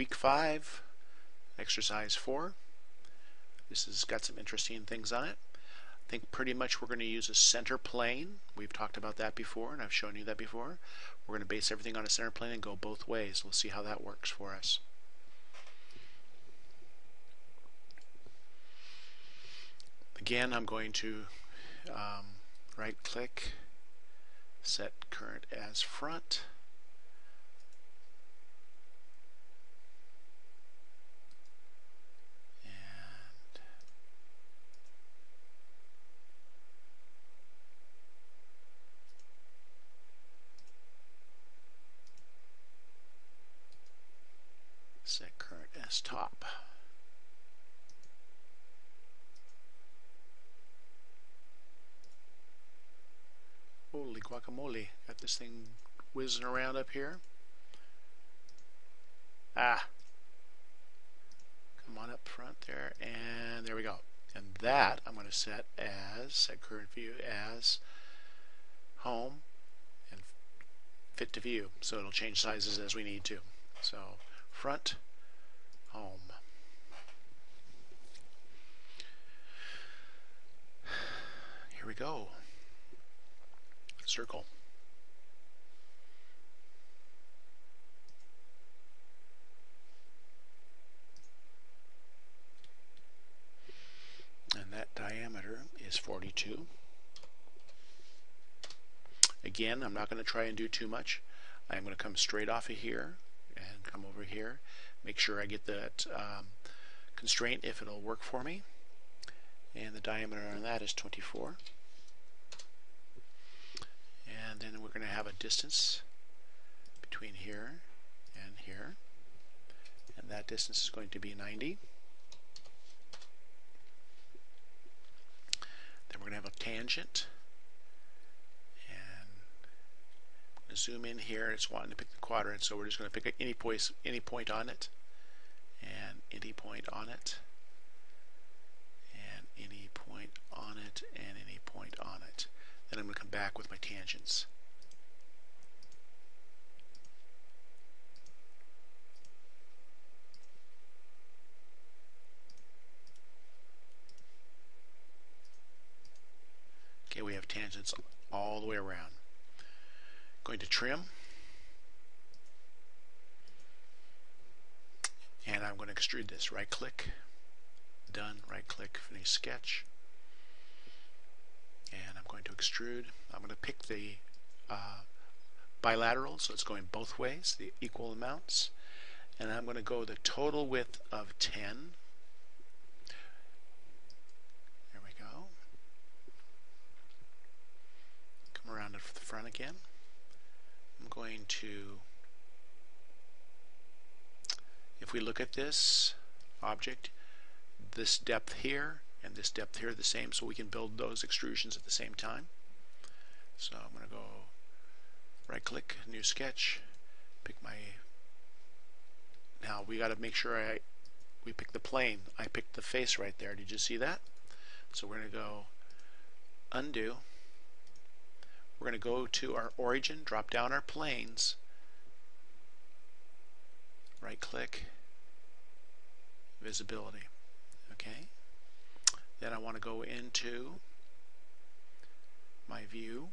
week 5, exercise 4. This has got some interesting things on it. I think pretty much we're going to use a center plane. We've talked about that before, and I've shown you that before. We're going to base everything on a center plane and go both ways. We'll see how that works for us. Again, I'm going to right click, set current as front. Set current as top. Holy guacamole, got this thing whizzing around up here. Come on up front there, and there we go. And that I'm going to set current view as home and fit to view, so it'll change sizes as we need to. So front, home. Here we go. Circle. And that diameter is 42. Again, I'm not going to try and do too much. I'm going to come straight off of here and come over here. Make sure I get that constraint if it'll work for me. And the diameter on that is 24. And then we're going to have a distance between here and here. And that distance is going to be 90. Then we're going to have a tangent. And I'm going to zoom in here. It's wanting to pick the quadrant, so we're just going to pick any point on it. And any point on it. And any point on it. And any point on it. Then I'm going to come back with my tangents. Okay, we have tangents all the way around. Going to trim. And I'm going to extrude this. Right click. Done. Right click. Finish sketch. And I'm going to extrude. I'm going to pick the bilateral, so it's going both ways, the equal amounts. And I'm going to go the total width of 10. There we go. Come around to the front again. I'm going to, if we look at this object, this depth here and this depth here are the same, so we can build those extrusions at the same time. So I'm going to go right click, new sketch, pick my, now we got to make sure we pick the plane. I picked the face right there. Did you see that? So we're going to go undo. We're going to go to our origin, drop down our planes, right click, visibility. Okay. Then I want to go into my view.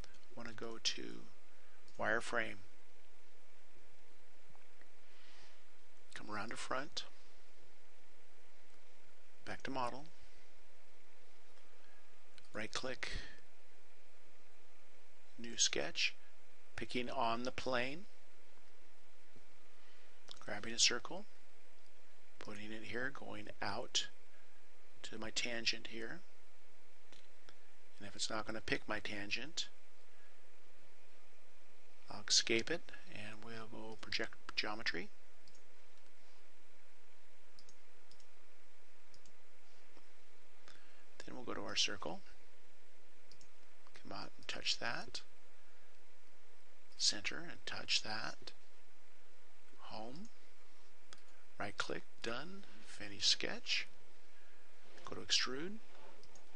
I want to go to wireframe. Come around to front. Back to model. Right click. New sketch. Picking on the plane. Grabbing a circle. Putting it here. Going out to my tangent here, and if it's not going to pick my tangent, I'll escape it and we'll go project geometry. Then we'll go to our circle, come out and touch that, center and touch that, home, right click, done, finish sketch. Go to extrude.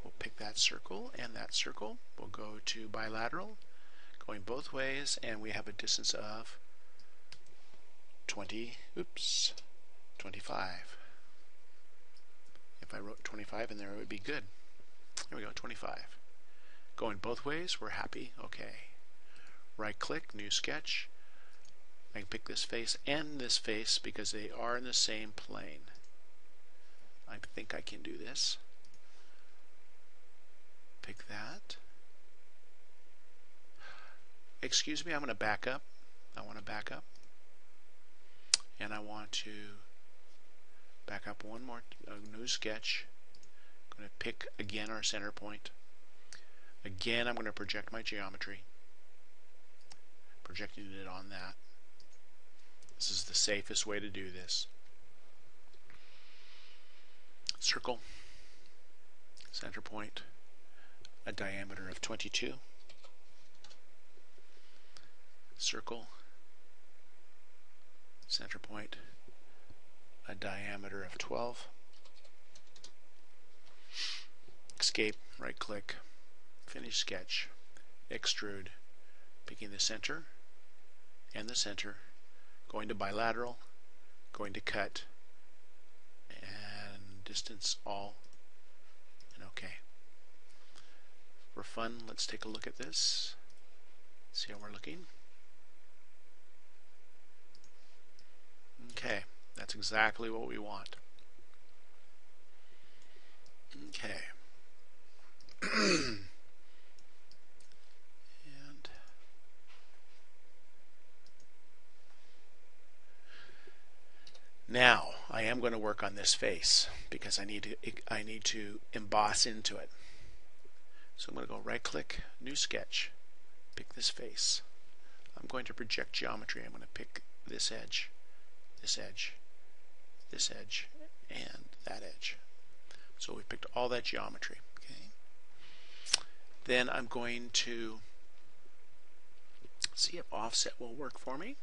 We'll pick that circle and that circle. We'll go to bilateral, going both ways, and we have a distance of 25. If I wrote 25 in there, it would be good. Here we go, 25. Going both ways, we're happy. Okay. Right click, new sketch. I can pick this face and this face because they are in the same plane. I think I can do this. Pick that. Excuse me, I'm going to back up. I want to back up. And I want to back up one more, new sketch. I'm going to pick again our center point. Again, I'm going to project my geometry. Projecting it on that. This is the safest way to do this. Circle, center point, a diameter of 22. Circle, center point, a diameter of 12. Escape, right click, finish sketch, extrude, picking the center and the center, going to bilateral, going to cut, and distance all, and OK. For fun, let's take a look at this, see how we're looking. Okay, that's exactly what we want. Okay. And now I am going to work on this face because I need to emboss into it. So I'm going to go right click, new sketch, pick this face. I'm going to project geometry. I'm going to pick this edge, this edge, this edge, and that edge. So we picked all that geometry. Okay. Then I'm going to see if offset will work for me.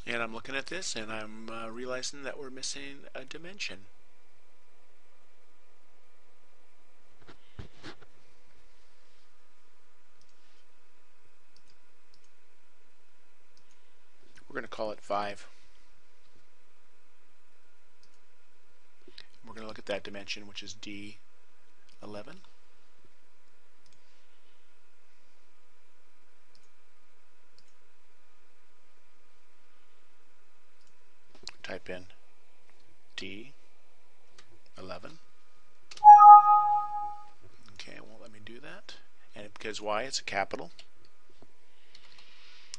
And I'm looking at this and I'm realizing that we're missing a dimension. We're going to call it 5. We're going to look at that dimension, which is D11. Type in D11. Okay, it won't let me do that. And because why? It's a capital.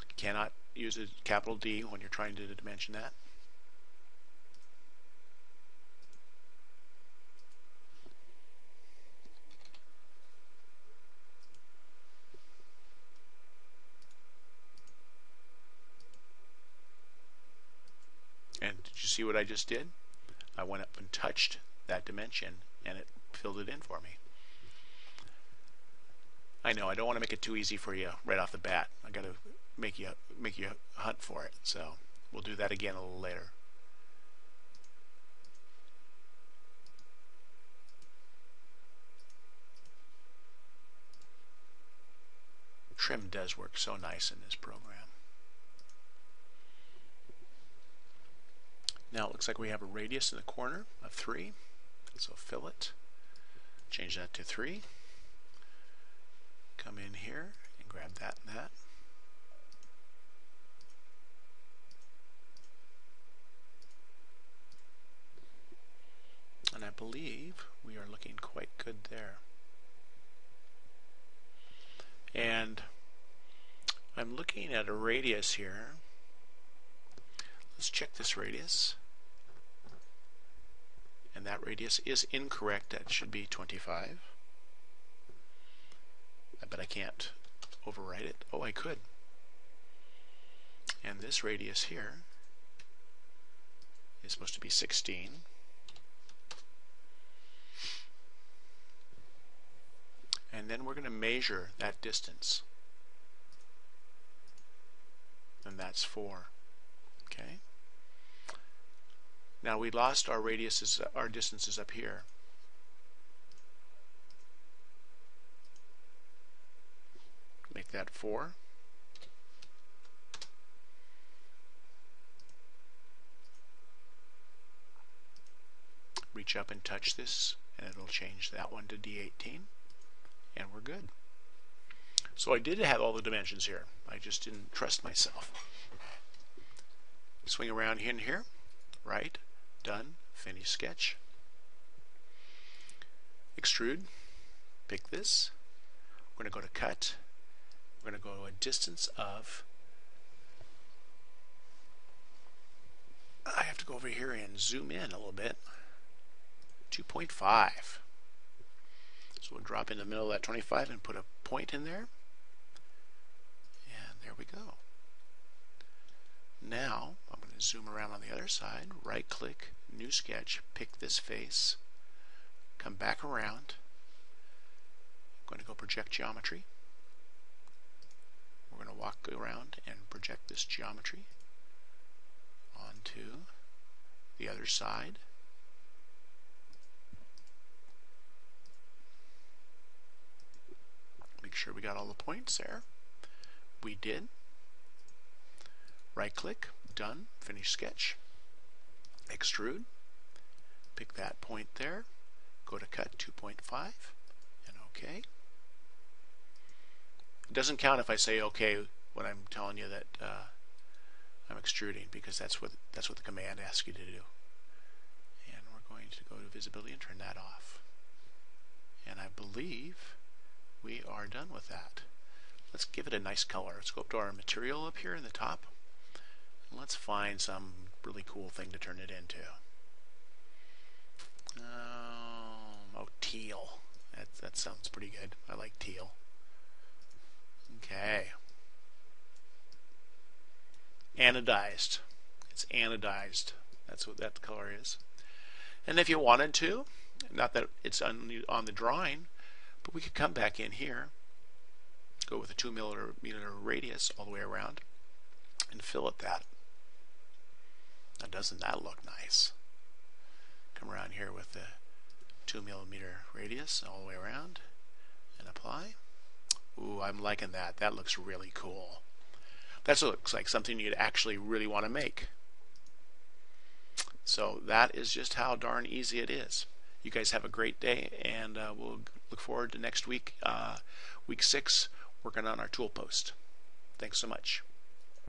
You cannot use a capital D when you're trying to dimension that. And did you see what I just did? I went up and touched that dimension and it filled it in for me. I know I don't want to make it too easy for you right off the bat. I got to make you hunt for it. So we'll do that again a little later. Trim does work so nice in this program. Now it looks like we have a radius in the corner of 3. So fill it. Change that to 3. Come in here and grab that and that. And I believe we are looking quite good there. And I'm looking at a radius here. Let's check this radius. And that radius is incorrect. That should be 25. but I can't overwrite it. Oh, I could. And this radius here is supposed to be 16. And then we're going to measure that distance. And that's 4. Okay. Now we lost our radiuses, our distances up here. Make that 4. Reach up and touch this, and it'll change that one to D18, and we're good. So I did have all the dimensions here. I just didn't trust myself. Swing around in here, right, done, finish sketch. Extrude, pick this. We're going to go to cut. We're going to go to a distance of, I have to go over here and zoom in a little bit, 2.5. So we'll drop in the middle of that 25 and put a point in there. And there we go. Now I'm going to zoom around on the other side, right click, new sketch, pick this face, come back around. I'm going to go project geometry. We're going to walk around and project this geometry onto the other side. Make sure we got all the points there. We did. Right click, done, finish sketch. Extrude, pick that point there, go to cut 2.5, and OK. It doesn't count if I say OK when I'm telling you that I'm extruding, because that's what the command asks you to do. And we're going to go to visibility and turn that off. And I believe we are done with that. Let's give it a nice color. Let's go up to our material up here in the top. And let's find some really cool thing to turn it into. Oh, teal. That sounds pretty good. I like teal. Okay. Anodized. It's anodized. That's what that color is. And if you wanted to, not that it's on the drawing, but we could come back in here, go with a 2 millimeter radius all the way around, and fillet that. Now doesn't that look nice? Come around here with the 2 millimeter radius all the way around, and apply. Ooh, I'm liking that. That looks really cool. That looks like something you'd actually really want to make. So that is just how darn easy it is. You guys have a great day, and we'll look forward to next week, week 6, working on our tool post. Thanks so much.